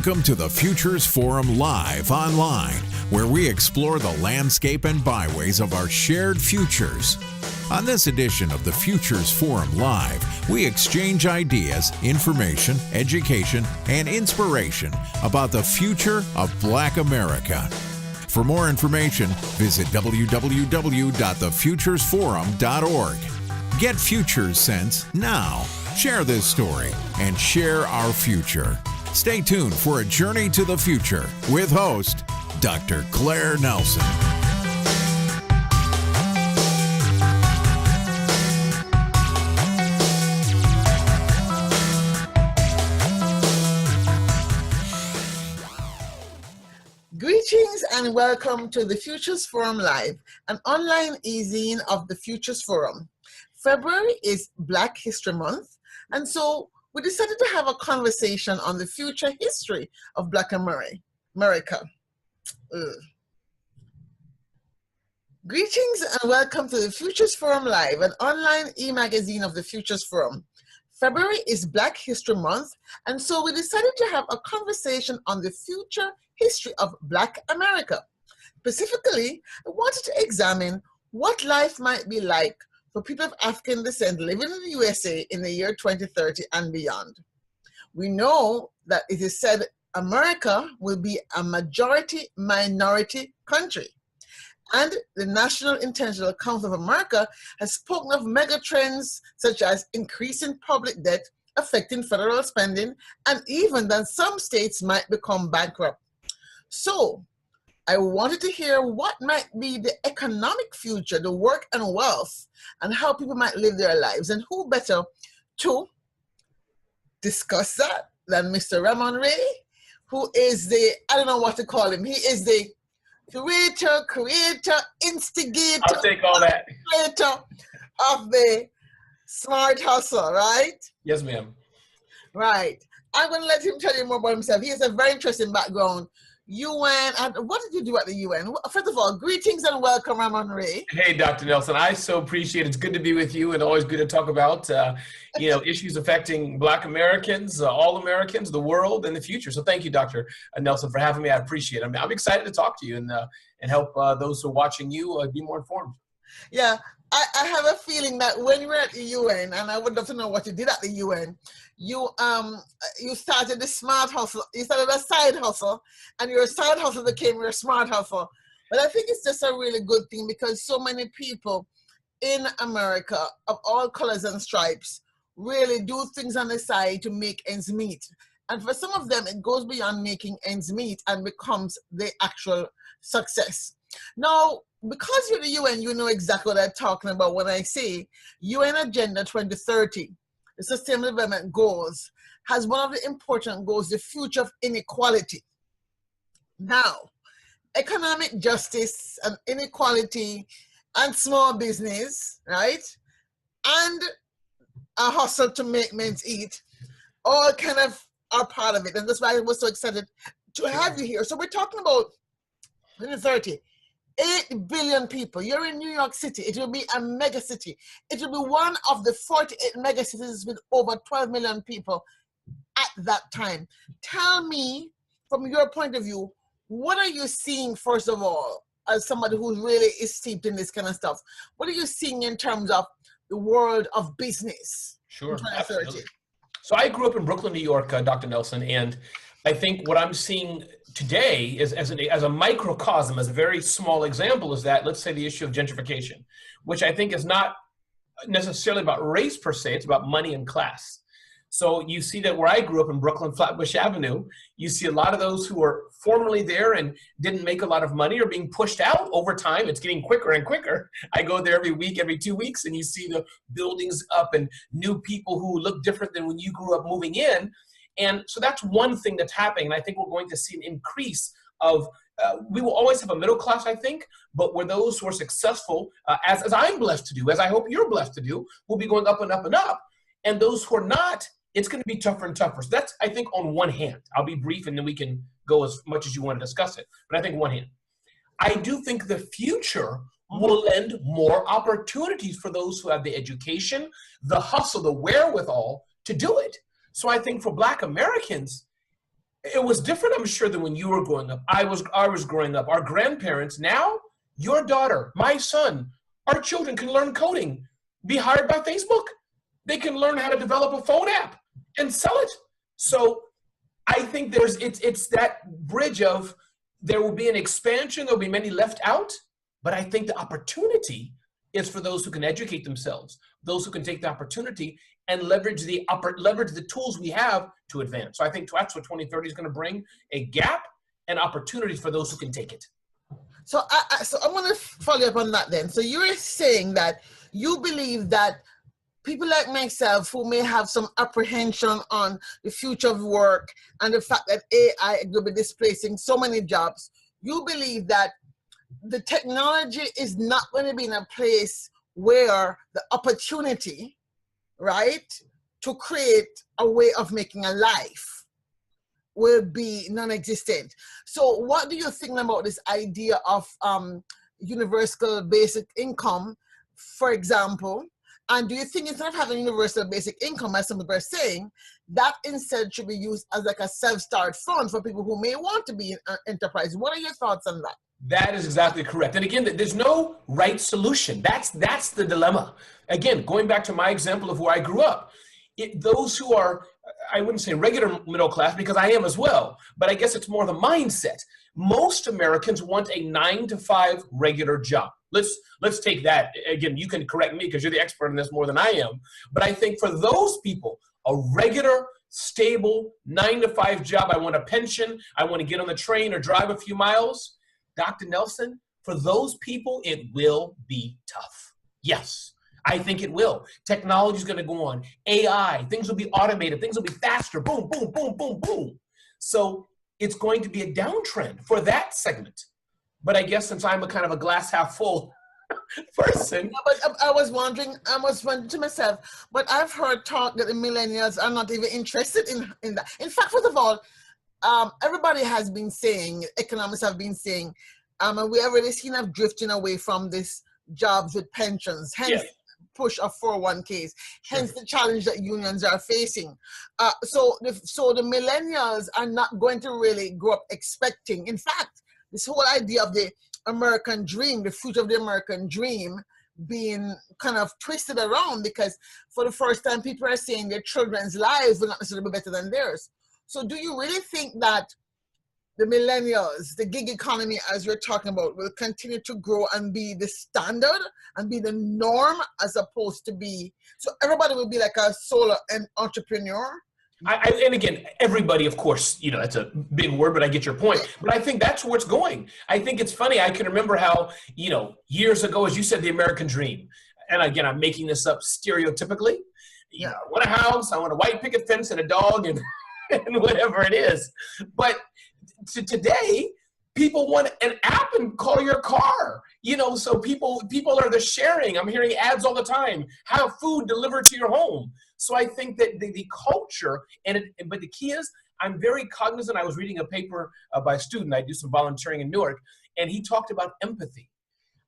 Welcome to the Futures Forum Live online, where we explore the landscape and byways of our shared futures. On this edition of the Futures Forum Live, we exchange ideas, information, education, and inspiration about the future of Black America. For more information, visit www.thefuturesforum.org. Get Futures Sense now. Share this story and share our future. Stay tuned for a journey to the future with host Dr. Claire Nelson. Greetings and welcome to the Futures Forum Live, an online e-zine of the Futures Forum. February is Black History Month, and so we decided to have a conversation on the future history of Black America. Greetings and welcome to the Futures Forum Live, an online e-magazine of the Futures Forum. February is Black History Month, and so we decided to have a conversation on the future history of Black America. Specifically, I wanted to examine what life might be like for people of African descent living in the USA in the year 2030 and beyond. We know that it is said America will be a majority-minority country. And the National Intentional Council of America has spoken of megatrends such as increasing public debt affecting federal spending, and even that some states might become bankrupt. So, I wanted to hear what might be the economic future, the work and wealth, and how people might live their lives. And who better to discuss that than Mr. Ramon Ray, who is the, I don't know what to call him, he is the creator, instigator, I'll take all that. Creator of the Smart Hustle, right? Yes, ma'am. Right. I'm going to let him tell you more about himself. He has a very interesting background. UN, and what did you do at the UN? First of all, greetings and welcome, Ramon Ray. Hey, Dr. Nelson, I so appreciate it. It's good to be with you and always good to talk about, issues affecting Black Americans, all Americans, the world, and the future. So thank you, Dr. Nelson, for having me. I appreciate it. I'm excited to talk to you and help those who are watching you be more informed. Yeah, I have a feeling that when you were at the UN, and I would love to know what you did at the UN, you started the smart hustle. You started a side hustle, and your side hustle became your smart hustle. But I think it's just a really good thing because so many people in America of all colors and stripes really do things on the side to make ends meet. And for some of them, it goes beyond making ends meet and becomes the actual success. Now, because you're the UN, you know exactly what I'm talking about when I say UN Agenda 2030. The Sustainable Development Goals has one of the important goals, the future of inequality. Now, economic justice and inequality and small business, right? And a hustle to make men's eat, all kind of are part of it. And that's why I was so excited to have you here. So we're talking about 2030. 8 billion people. You're in New York City. It will be a mega city. It will be one of the 48 mega cities with over 12 million people at that time. Tell me, from your point of view, what are you seeing, first of all, as somebody who really is steeped in this kind of stuff? What are you seeing in terms of the world of business? Sure, absolutely. So I grew up in Brooklyn, New York, Dr. Nelson, and I think what I'm seeing today is as a microcosm, as a very small example, is that, let's say, the issue of gentrification, which I think is not necessarily about race per se, it's about money and class. So you see that where I grew up in Brooklyn, Flatbush Avenue, you see a lot of those who were formerly there and didn't make a lot of money are being pushed out over time. It's getting quicker and quicker. I go there every week, every 2 weeks, and you see the buildings up and new people who look different than when you grew up moving in. And so that's one thing that's happening. And I think we're going to see an increase of, we will always have a middle class, I think, but where those who are successful, as I'm blessed to do, as I hope you're blessed to do, will be going up and up and up. And those who are not, it's going to be tougher and tougher. So that's, I think, on one hand. I'll be brief and then we can go as much as you want to discuss it. But I think one hand. I do think the future will lend more opportunities for those who have the education, the hustle, the wherewithal to do it. So I think for Black Americans, It was different, I'm sure, than when you were growing up. I was growing up. Our grandparents, now, your daughter, my son, our children can learn coding, be hired by Facebook. They can learn how to develop a phone app and sell it. So I think it's that bridge of there will be an expansion, there'll be many left out, but I think the opportunity is for those who can educate themselves, those who can take the opportunity and leverage the tools we have to advance. So I think that's what 2030 is going to bring, a gap and opportunities for those who can take it. So I'm going to follow up on that then. So you're saying that you believe that people like myself who may have some apprehension on the future of work and the fact that AI will be displacing so many jobs, you believe that the technology is not going to be in a place where the opportunity, right, to create a way of making a life will be non-existent. So what do you think about this idea of universal basic income, for example? And do you think instead of having universal basic income, as some people are saying, that instead should be used as like a self-start fund for people who may want to be in an enterprise? What are your thoughts on that? That is exactly correct. And again, there's no right solution. That's the dilemma. Again, going back to my example of where I grew up, those who are, I wouldn't say regular middle class, because I am as well, but I guess it's more the mindset. Most Americans want a 9-to-5 regular job. Let's take that. Again, you can correct me because you're the expert in this more than I am. But I think for those people, a regular, stable 9-to-5 job, I want a pension, I want to get on the train or drive a few miles. Dr. Nelson, for those people, it will be tough. Yes, I think it will. Technology is going to go on. AI, things will be automated. Things will be faster. Boom, boom, boom, boom, boom. So it's going to be a downtrend for that segment. But I guess since I'm a kind of a glass half full person. No, but I was wondering to myself, but I've heard talk that the millennials are not even interested in that. In fact, first of all, everybody has been saying, economists have been saying, and we already seen us drifting away from this jobs with pensions, hence push of 401ks, hence the challenge that unions are facing. So the millennials are not going to really grow up expecting. In fact, this whole idea of the American dream, the future of the American dream being kind of twisted around, because for the first time people are saying their children's lives will not necessarily be better than theirs. So do you really think that the millennials, the gig economy as you're talking about, will continue to grow and be the standard and be the norm as opposed to be, so everybody will be like a solo entrepreneur? And again, everybody, of course, that's a big word, but I get your point. But I think that's where it's going. I think it's funny. I can remember how, years ago, as you said, the American dream. And again, I'm making this up stereotypically. I want a house, I want a white picket fence and a dog and whatever it is. But today, people want an app and call your car. So people are the sharing. I'm hearing ads all the time. Have food delivered to your home. So I think that the culture, but the key is, I'm very cognizant. I was reading a paper by a student. I do some volunteering in Newark, and he talked about empathy.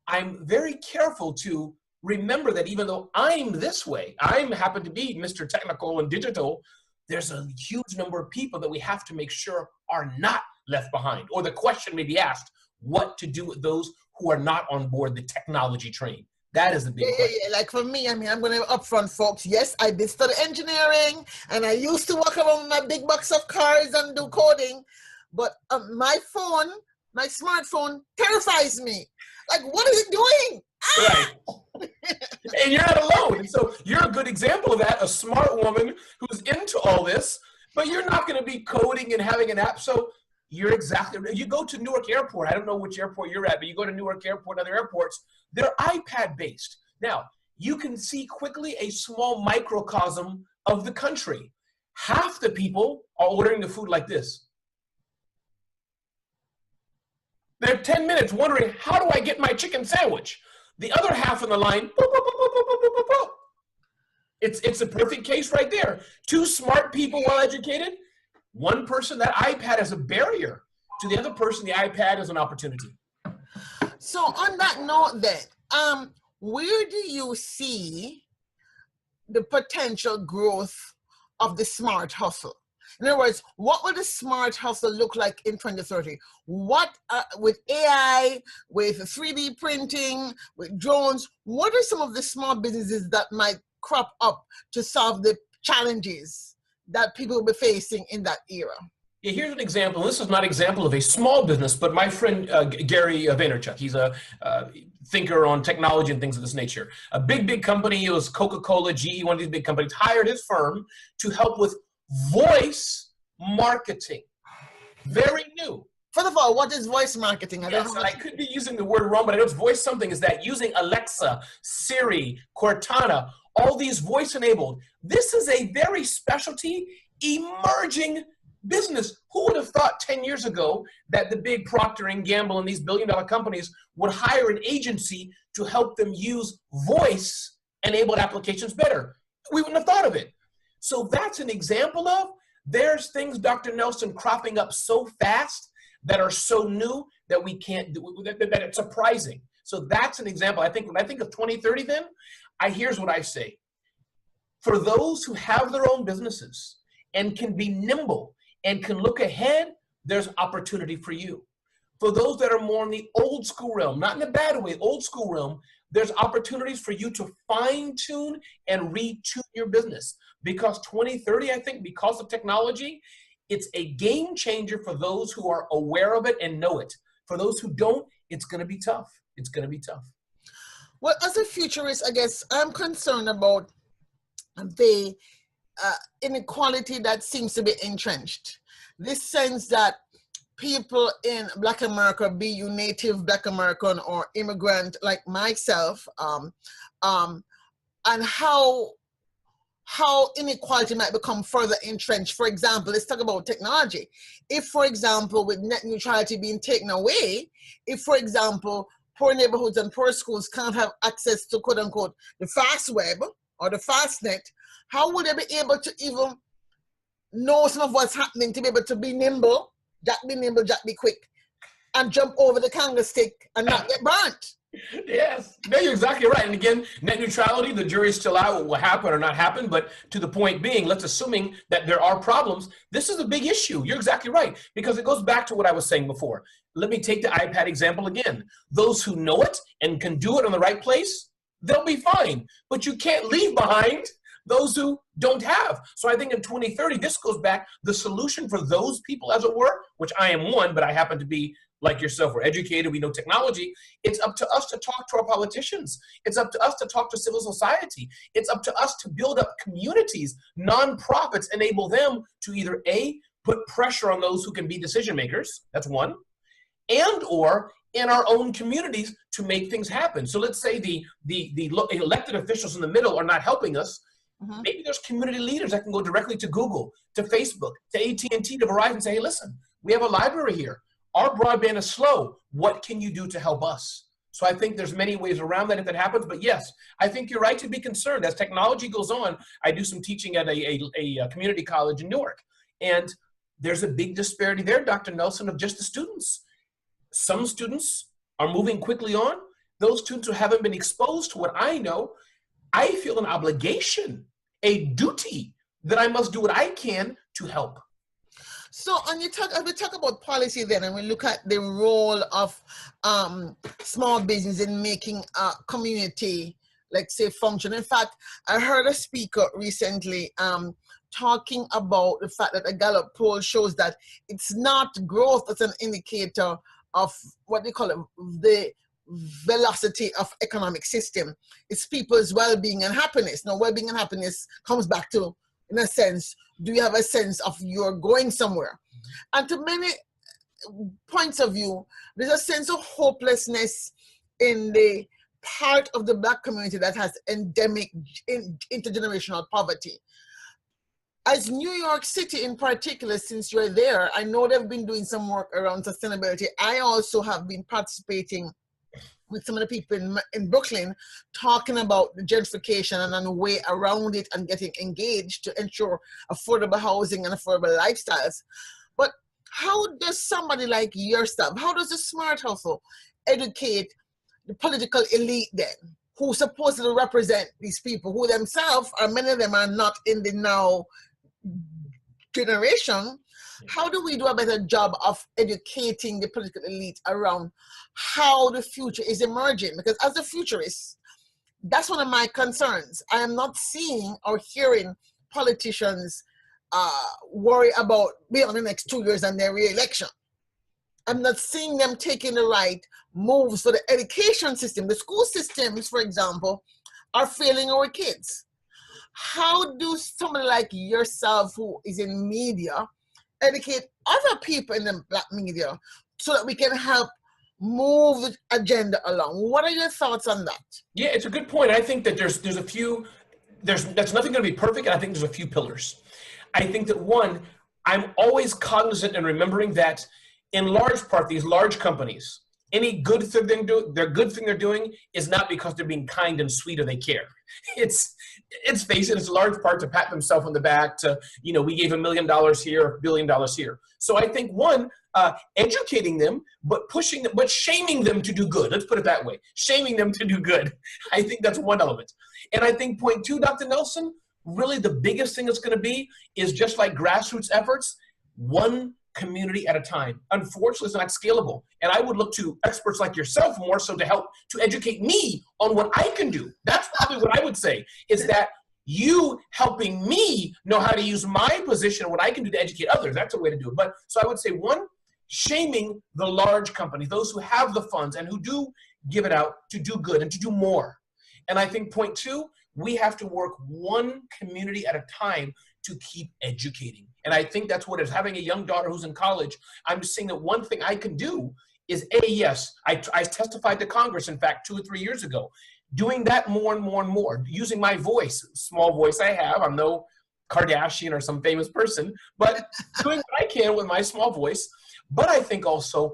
I'm very careful to remember that even though I'm this way, I happen to be Mr. Technical and Digital, there's a huge number of people that we have to make sure are not left behind. Or the question may be asked, what to do with those who are not on board the technology train? That is the big question. Yeah. Like for me, I'm going to upfront, folks. Yes, I did study engineering, and I used to walk around with my big box of cars and do coding. But my smartphone terrifies me. Like, what is it doing? Right. And you're not alone. And so you're a good example of that, a smart woman who's into all this, but you're not going to be coding and having an app. So you're exactly right. You go to Newark Airport. I don't know which airport you're at, but you go to Newark Airport and other airports, they're iPad-based. Now, you can see quickly a small microcosm of the country. Half the people are ordering the food like this. They're 10 minutes wondering, how do I get my chicken sandwich? The other half of the line, boop, boop, boop, boop, boop, boop, boop, boop. It's a perfect case right there. Two smart people, well-educated. One person, that iPad is a barrier. To the other person, the iPad is an opportunity. So on that note then, where do you see the potential growth of the smart hustle? In other words, what will the smart hustle look like in 2030? What, with AI, with 3D printing, with drones, what are some of the small businesses that might crop up to solve the challenges that people will be facing in that era? Yeah, here's an example. This is not an example of a small business, but my friend Gary Vaynerchuk, he's a thinker on technology and things of this nature. A big company, it was Coca-Cola, GE, one of these big companies, hired his firm to help with voice marketing. Very new. First of all, what is voice marketing? I could be using the word wrong, but I know it's voice something. Is that using Alexa, Siri, Cortana, all these voice enabled. This is a very specialty, emerging business. Who would have thought 10 years ago that the big Procter & Gamble and these billion-dollar companies would hire an agency to help them use voice-enabled applications better? We wouldn't have thought of it. So that's an example of, there's things, Dr. Nelson, cropping up so fast that are so new that we can't do, that it's surprising. So that's an example. I think when I think of 2030 then, here's what I say. For those who have their own businesses and can be nimble and can look ahead, there's opportunity for you. For those that are more in the old school realm, not in a bad way, old school realm, there's opportunities for you to fine tune and retune your business. Because 2030, I think, because of technology, it's a game changer for those who are aware of it and know it. For those who don't, it's going to be tough. It's going to be tough. Well, as a futurist, I guess I'm concerned about the inequality that seems to be entrenched. This sense that people in Black America, be you native Black American or immigrant like myself, and how inequality might become further entrenched. For example, let's talk about technology. If, for example, with net neutrality being taken away, if, for example, poor neighborhoods and poor schools can't have access to, quote unquote, the fast web or the fast net, how would they be able to even know some of what's happening, to be able to be nimble, Jack be quick, and jump over the candlestick and not get burnt? Yes, no, you're exactly right. And again, net neutrality, the jury's still out what will happen or not happen. But to the point being, let's assuming that there are problems. This is a big issue. You're exactly right, because it goes back to what I was saying before. Let me take the iPad example again. Those who know it and can do it in the right place, they'll be fine. But you can't leave behind those who don't have. So I think in 2030, this goes back, the solution for those people, as it were, which I am one, but I happen to be like yourself, we're educated, we know technology. It's up to us to talk to our politicians. It's up to us to talk to civil society. It's up to us to build up communities, nonprofits, enable them to either A, put pressure on those who can be decision makers, that's one, and or in our own communities to make things happen. So let's say the elected officials in the middle are not helping us. Mm-hmm. Maybe there's community leaders that can go directly to Google, to Facebook, to AT&T, to Verizon and say, hey, listen, we have a library here. Our broadband is slow. What can you do to help us? So I think there's many ways around that if that happens. But yes, I think you're right to be concerned. As technology goes on, I do some teaching at a community college in Newark. And there's a big disparity there, Dr. Nelson, of just the students. Some students are moving quickly on. Those students who haven't been exposed to what I know, I feel an obligation, a duty that I must do what I can to help. So, and as we talk about policy then, and we look at the role of small business in making a community, like say, function. In fact, I heard a speaker recently talking about the fact that a Gallup poll shows that it's not growth as an indicator of what they call it, the velocity of economic system. It's people's well-being and happiness. Now, well-being and happiness comes back to, in a sense, do you have a sense of you're going somewhere? And to many points of view, there's a sense of hopelessness in the part of the Black community that has endemic intergenerational poverty. As New York City in particular, since you're there, I know they've been doing some work around sustainability. I also have been participating with some of the people in Brooklyn, talking about the gentrification and a way around it and getting engaged to ensure affordable housing and affordable lifestyles. But how does somebody like yourself, how does the smart hustle educate the political elite then, who supposedly represent these people, who themselves, or many of them are not in the now generation, how do we do a better job of educating the political elite around how the future is emerging? Because as a futurist, that's one of my concerns. I am not seeing or hearing politicians worry about beyond the next 2 years and their re-election. I'm not seeing them taking the right moves for the education system. The school systems, for example, are failing our kids. How do somebody like yourself, who is in media, educate other people in the Black media so that we can help move the agenda along? What are your thoughts on that? Yeah, it's a good point. I think that there's a few, that's nothing going to be perfect, and I think there's a few pillars. I think that one, I'm always cognizant and remembering that in large part, these large companies, any good thing they're doing is not because they're being kind and sweet or they care. It's face it, it's a large part to pat themselves on the back to, we gave $1 million here, $1 billion here. So I think one, educating them, but shaming them to do good. Let's put it that way. Shaming them to do good. I think that's one element. And I think point two, Dr. Nelson, really the biggest thing it's going to be is just like grassroots efforts, one community at a time. Unfortunately, it's not scalable. And I would look to experts like yourself more so to help to educate me on what I can do. That's probably what I would say, is that you helping me know how to use my position and what I can do to educate others. That's a way to do it. But so I would say one, shaming the large companies, those who have the funds and who do give it out to do good and to do more. And I think point two, we have to work one community at a time to keep educating. And I think that's what it is. Having a young daughter who's in college, I'm just saying that one thing I can do is yes, I testified to Congress, in fact, 2 or 3 years ago, doing that more and more and more, using my voice, small voice I have. I'm no Kardashian or some famous person, but doing what I can with my small voice. But I think also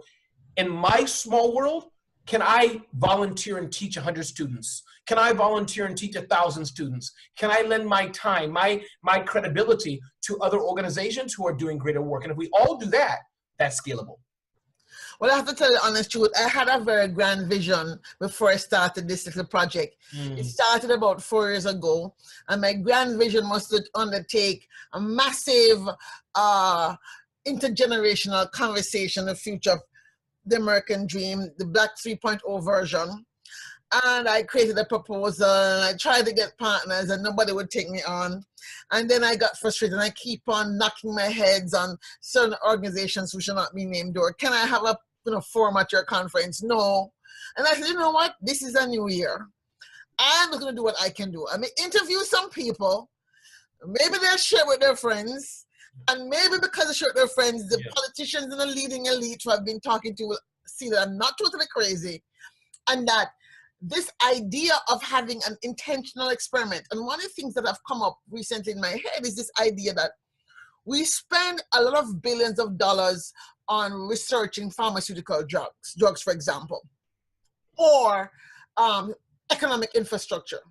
in my small world, can I volunteer and teach 100 students? Can I volunteer and teach 1,000 students? Can I lend my time, my credibility to other organizations who are doing greater work? And if we all do that, that's scalable. Well, I have to tell you the honest truth. I had a very grand vision before I started this little project. It started about 4 years ago, and my grand vision was to undertake a massive intergenerational conversation of the future of the American dream, the Black 3.0 version. And I created a proposal, and I tried to get partners, and nobody would take me on. And then I got frustrated, and I keep on knocking my heads on certain organizations who should not be named, or can I have a forum at your conference? No. And I said, you know what? This is a new year. I'm going to do what I can do. I may interview some people. Maybe they'll share with their friends. And maybe because they share with their friends, the politicians and the leading elite who I've been talking to will see that I'm not totally crazy. And that this idea of having an intentional experiment, and one of the things that have come up recently in my head is this idea that we spend a lot of billions of dollars on researching pharmaceutical drugs, for example, or economic infrastructure.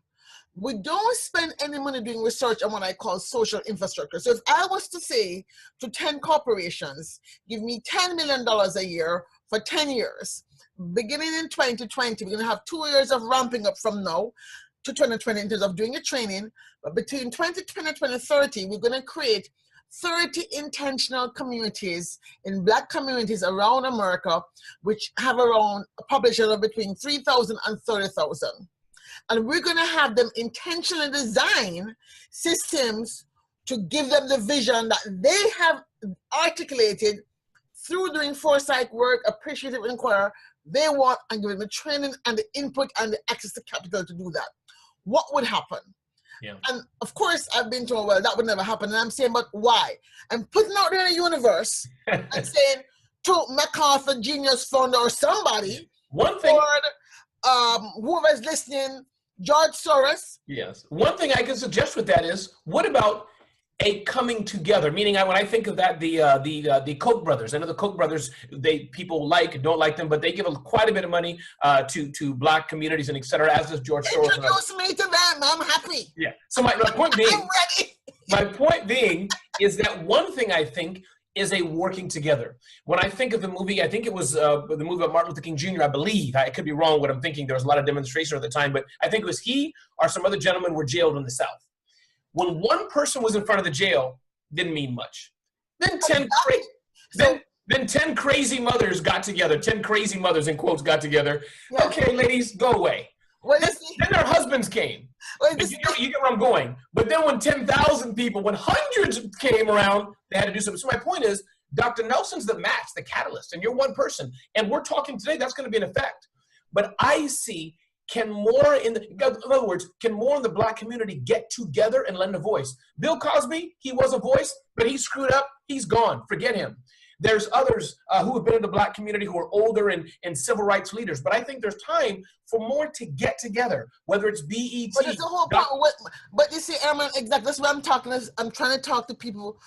We don't spend any money doing research on what I call social infrastructure. So if I was to say to 10 corporations, give me $10 million a year for 10 years, beginning in 2020, we're going to have 2 years of ramping up from now to 2020 in terms of doing the training. But between 2020 and 2030, we're going to create 30 intentional communities in Black communities around America, which have around a population of between 3,000 and 30,000. And we're going to have them intentionally design systems to give them the vision that they have articulated through doing foresight work, appreciative inquiry, they want, and give them the training and the input and the access to capital to do that. What would happen? Yeah. And of course, I've been told, well, that would never happen. And I'm saying, but why? I'm putting out there in the universe and saying to MacArthur Genius Fund or somebody, one thing, whoever's listening, George Soros. Yes. One thing I can suggest with that is, what about a coming together? Meaning, when I think of that, the Koch brothers. I know the Koch brothers. People don't like them, but they give quite a bit of money to Black communities and et cetera. As does George Soros. Introduce me to them. I'm happy. Yeah. So my point being, I'm ready. My point being is that one thing I think is a working together. When I think of the movie, I think it was the movie of Martin Luther King Jr., I believe. I could be wrong what I'm thinking. There was a lot of demonstration at the time, but I think it was he or some other gentleman were jailed in the South. When one person was in front of the jail, didn't mean much. Then 10 crazy. Then 10 crazy mothers got together. 10 crazy mothers in quotes got together. Yeah. Okay, ladies, go away. Then their husbands came. You get where I'm going. But then when 10,000 people, when hundreds came around, they had to do something. So my point is, Dr. Nelson's the match, the catalyst, and you're one person. And we're talking today, that's going to be an effect. But I see, can more in other words, can more in the Black community get together and lend a voice? Bill Cosby, he was a voice, but he screwed up. He's gone. Forget him. There's others who have been in the Black community who are older and civil rights leaders. But I think there's time for more to get together, whether it's BET. But it's a whole point. But you see, Aaron, exactly. That's what I'm talking. I'm trying to talk to people.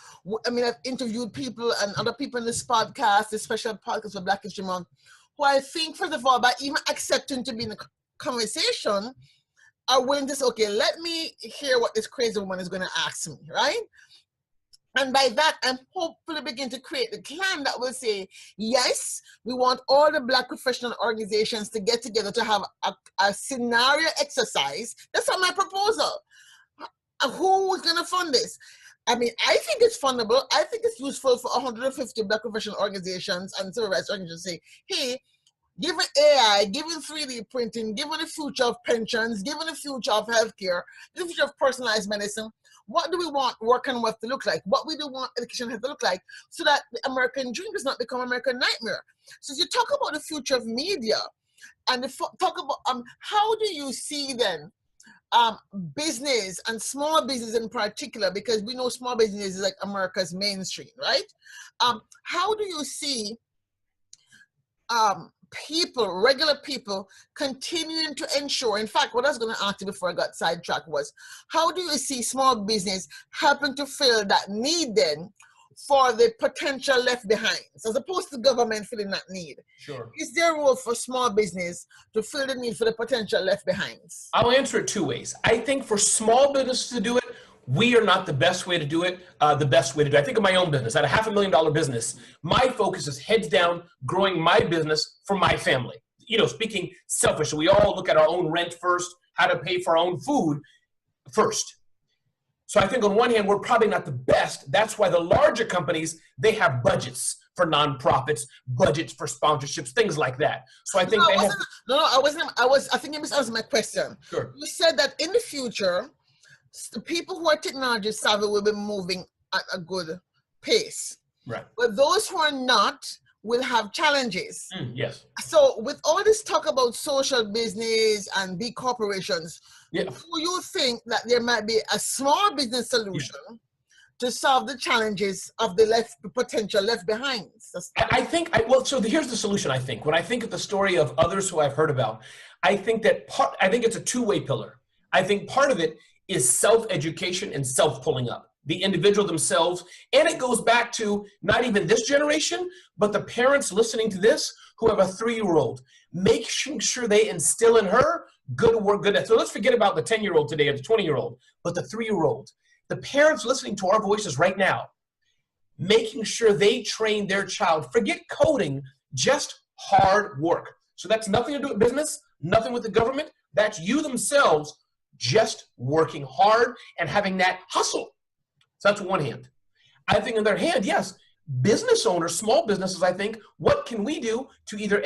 I mean, I've interviewed people and other people in this podcast, this special podcast for Blackhistory Month, who I think, first of all, by even accepting to be in the conversation, are willing to say, okay, let me hear what this crazy woman is going to ask me, right? And by that, I'm hopefully begin to create the clan that will say, yes, we want all the Black professional organizations to get together to have a scenario exercise. That's not my proposal. Who is going to fund this? I mean, I think it's fundable. I think it's useful for 150 Black professional organizations and civil rights organizations to say, hey, given AI, given 3D printing, given the future of pensions, given the future of healthcare, the future of personalized medicine, what do we want work and wealth to look like? What we do want education to look like so that the American dream does not become American nightmare? So as you talk about the future of media and talk about how do you see then business and small business in particular, because we know small business is like America's mainstream, right? How do you see people, regular people, continuing to ensure, in fact, what I was going to ask you before I got sidetracked was, how do you see small business helping to fill that need then for the potential left behind, as opposed to government filling that need? Sure. Is there a role for small business to fill the need for the potential left behinds? I'll answer it two ways. I think for small business to do it, we are not the best way to do it. The best way to do it. I think of my own business. I had a $500,000 business. My focus is heads down, growing my business for my family. You know, speaking selfish, we all look at our own rent first, how to pay for our own food first. So I think on one hand, we're probably not the best. That's why the larger companies, they have budgets for nonprofits, budgets for sponsorships, things like that. So I think I think you misunderstood my question. Sure. You said that in the future, the people who are technology savvy will be moving at a good pace. Right. But those who are not will have challenges. Yes. So with all this talk about social business and big corporations, do you think that there might be a small business solution to solve the challenges of the potential left behind? So here's the solution, I think. When I think of the story of others who I've heard about, I think it's a two-way pillar. I think part of it is self-education and self-pulling up, the individual themselves. And it goes back to not even this generation, but the parents listening to this who have a 3-year-old, making sure they instill in her good work, good. So let's forget about the 10-year-old today or the 20-year-old, but the 3-year-old, the parents listening to our voices right now, making sure they train their child, forget coding, just hard work. So that's nothing to do with business, nothing with the government. That's you themselves just working hard and having that hustle. So that's one hand. I think on the other hand, yes, business owners, small businesses, I think, what can we do to either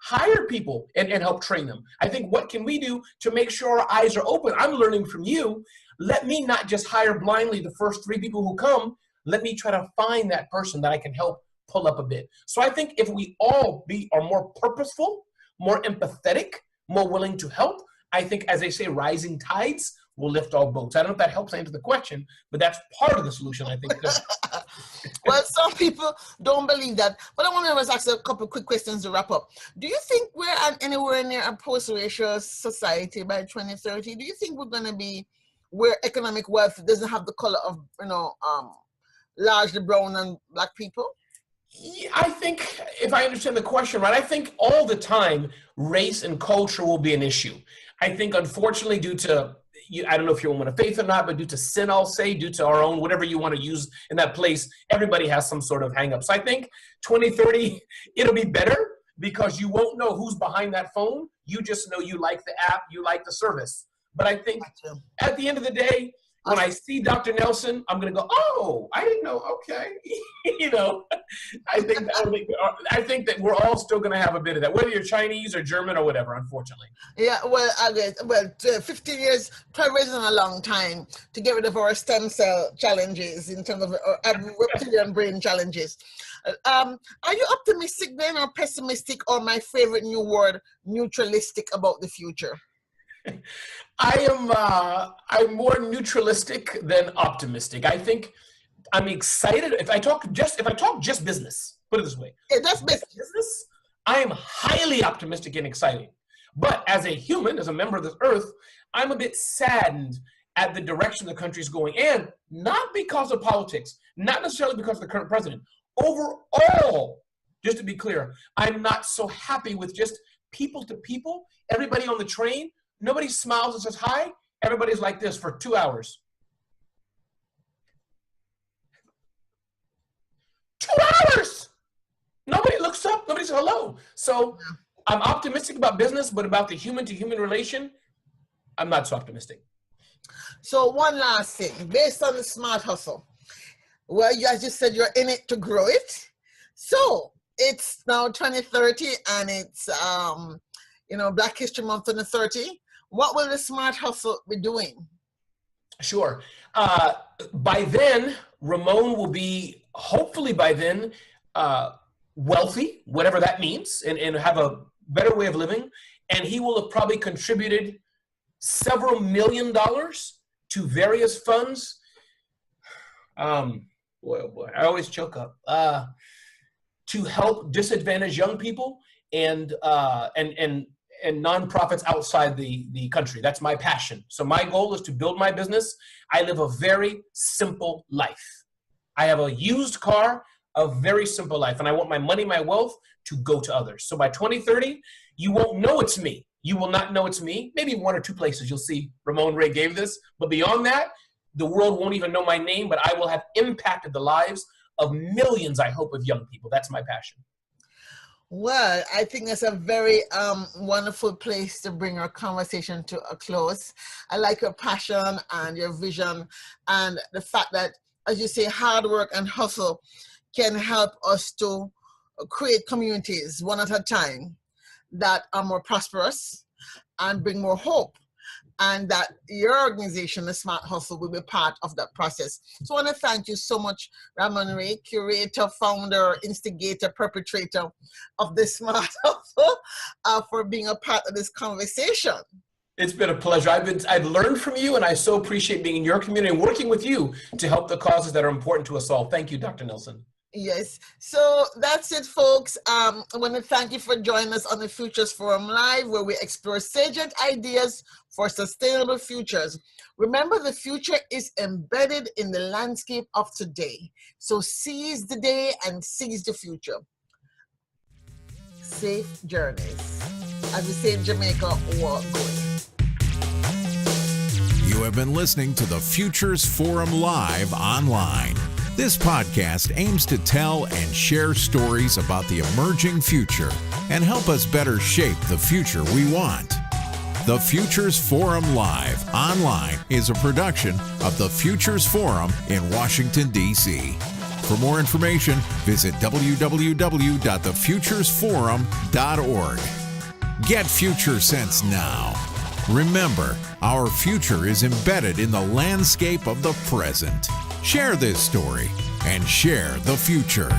hire people and help train them? I think what can we do to make sure our eyes are open? I'm learning from you. Let me not just hire blindly the first 3 people who come. Let me try to find that person that I can help pull up a bit. So I think if we all are more purposeful, more empathetic, more willing to help, I think, as they say, rising tides will lift all boats. I don't know if that helps answer the question, but that's part of the solution, I think. Well, some people don't believe that. But I want to ask a couple of quick questions to wrap up. Do you think we're anywhere near a post-racial society by 2030? Do you think we're going to be where economic wealth doesn't have the color of, largely brown and black people? Yeah, I think, if I understand the question right, I think all the time race and culture will be an issue. I think, unfortunately, due to, I don't know if you're a woman of faith or not, but due to sin, I'll say, due to our own, whatever you want to use in that place, everybody has some sort of hang up. So I think 2030, it'll be better because you won't know who's behind that phone. You just know you like the app, you like the service. But I think at the end of the day, when I see Dr. Nelson, I'm going to go, oh, I didn't know. Okay. I think that we're all still going to have a bit of that, whether you're Chinese or German or whatever, unfortunately. Yeah, well, 15 years probably isn't a long time to get rid of our stem cell challenges in terms of reptilian brain challenges. Are you optimistic then or pessimistic, or my favorite new word, neutralistic about the future? I'm more neutralistic than optimistic. I think I'm excited. If I talk just business, put it this way. Yeah, that's business. I am highly optimistic and excited. But as a human, as a member of this earth, I'm a bit saddened at the direction the country's going, and not because of politics, not necessarily because of the current president. Overall, just to be clear, I'm not so happy with just people to people, everybody on the train. Nobody smiles and says hi. Everybody's like this for 2 hours. 2 hours! Nobody looks up. Nobody says hello. So I'm optimistic about business, but about the human-to-human relation, I'm not so optimistic. So one last thing, based on the smart hustle. Well, as you said, you're in it to grow it. So it's now 2030, and it's Black History Month 2030. What will the smart hustle be doing? Sure. By then, Ramon will be, hopefully by then, wealthy, whatever that means, and have a better way of living. And he will have probably contributed several $1 million to various funds. Boy, oh boy, I always choke up. To help disadvantaged young people and nonprofits outside the country. That's my passion. So my goal is to build my business. I live a very simple life. I have a used car, a very simple life, and I want my money, my wealth to go to others. So by 2030, you won't know it's me. You will not know it's me. Maybe 1 or 2 places you'll see Ramon Ray gave this, but beyond that, the world won't even know my name, but I will have impacted the lives of millions, I hope, of young people. That's my passion. Well, I think that's a very wonderful place to bring our conversation to a close. I like your passion and your vision, and the fact that, as you say, hard work and hustle can help us to create communities one at a time that are more prosperous and bring more hope. And that your organization, the Smart Hustle, will be part of that process. So I want to thank you so much, Ramon Ray, curator, founder, instigator, perpetrator of the Smart Hustle, for being a part of this conversation. It's been a pleasure. I've learned from you, and I so appreciate being in your community and working with you to help the causes that are important to us all. Thank you, Dr. Nelson. Yes. So that's it, folks. I want to thank you for joining us on the Futures Forum Live, where we explore salient ideas for sustainable futures. Remember, the future is embedded in the landscape of today. So seize the day and seize the future. Safe journeys. As we say in Jamaica, walk good. You have been listening to the Futures Forum Live online. This podcast aims to tell and share stories about the emerging future and help us better shape the future we want. The Futures Forum Live online is a production of the Futures Forum in Washington, D.C. For more information, visit www.thefuturesforum.org. Get future sense now. Remember, our future is embedded in the landscape of the present. Share this story and share the future.